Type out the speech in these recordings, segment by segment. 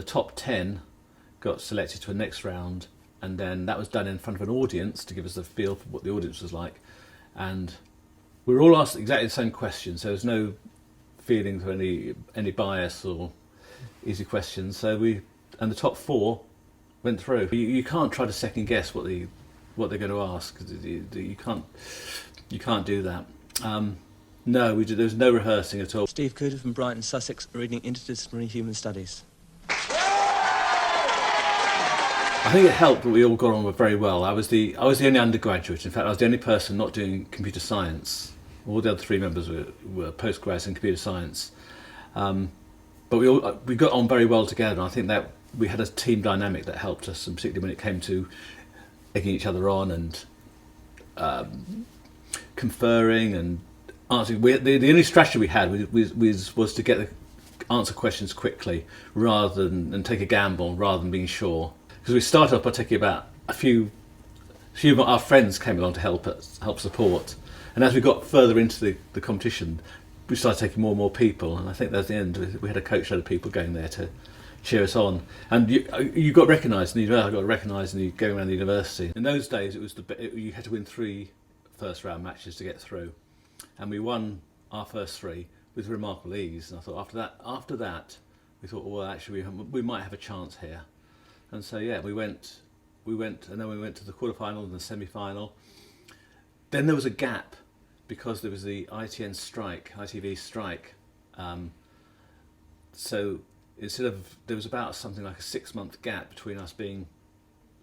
top 10 got selected to a next round, and then that was done in front of an audience to give us a feel for what the audience was like. And we were all asked exactly the same questions, so there was no feeling of any bias or easy questions. And the top 4 went through. You can't try to second guess what they're going to ask, because you can't do that. No, there was no rehearsing at all. Steve Cooter from Brighton, Sussex, reading Interdisciplinary Human Studies. I think it helped that we all got on very well. I was the only undergraduate. In fact, I was the only person not doing computer science. All the other 3 members were postgrads in computer science. But we got on very well together. And I think that we had a team dynamic that helped us, and particularly when it came to egging each other on and conferring and answering. The only strategy we had was to answer questions quickly and take a gamble rather than being sure. Because we started off by taking about a few of our friends came along to help support, and as we got further into the competition, we started taking more and more people, and I think at the end we had a coachload of people going there to cheer us on. And you got recognised, and I got recognised, and you going around the university. In those days, you had to win 3 first round matches to get through, and we won our first 3 with remarkable ease. And I thought after that, we thought, well, actually we might have a chance here. And so yeah, we went, and then we went to the quarterfinal and the semi-final. Then there was a gap because there was the ITV strike. So there was about something like a 6-month gap between us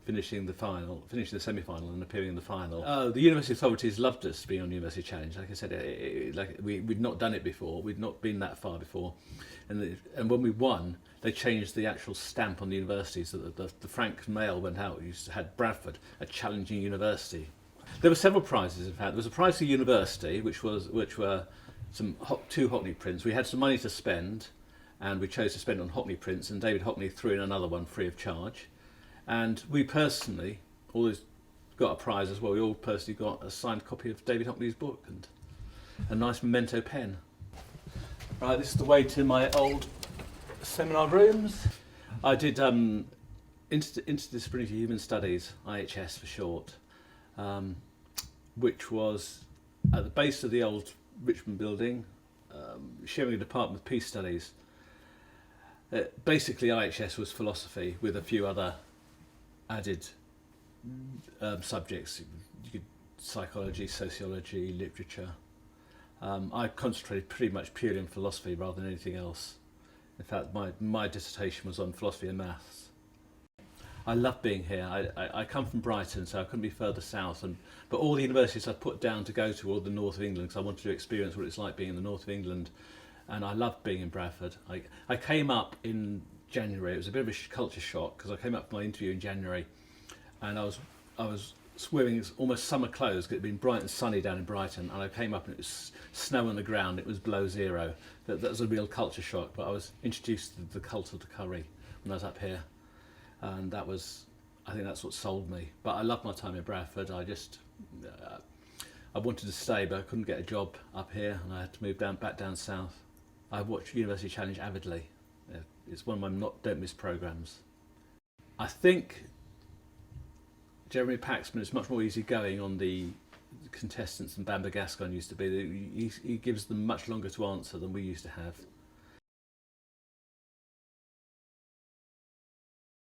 finishing the semi-final and appearing in the final. The university authorities loved us being on University Challenge. Like I said, we'd not done it before. We'd not been that far before, and when we won, they changed the actual stamp on the university so that the frank mail went out. We had Bradford, a challenging university. There were several prizes. In fact, there was a prize for the university, which were 2 Hockney prints. We had some money to spend, and we chose to spend on Hockney prints. And David Hockney threw in another one free of charge. And we personally always got a prize as well. We all personally got a signed copy of David Hockney's book and a nice memento pen. Right, this is the way to my old seminar rooms. I did Interdisciplinary Human Studies, IHS for short, which was at the base of the old Richmond building, sharing a department with Peace Studies. Basically, IHS was philosophy with a few other added subjects. Psychology, sociology, literature. I concentrated pretty much purely on philosophy rather than anything else. In fact, my dissertation was on philosophy and maths. I love being here. I come from Brighton, so I couldn't be further south. But all the universities I put down to go to were the north of England, because I wanted to experience what it's like being in the north of England. And I loved being in Bradford. I came up in January. It was a bit of a culture shock, because I came up for my interview in January, and I was wearing almost summer clothes, because it had been bright and sunny down in Brighton, and I came up and it was snow on the ground. It was below 0. That was a real culture shock. But I was introduced to the cult of the curry when I was up here, and I think that's what sold me. But I loved my time in Bradford. I wanted to stay, but I couldn't get a job up here, and I had to move back down south. I watched University Challenge avidly. It's one of my don't miss programmes. I think Jeremy Paxman is much more easygoing on the contestants than Bamber Gascoigne used to be. He gives them much longer to answer than we used to have.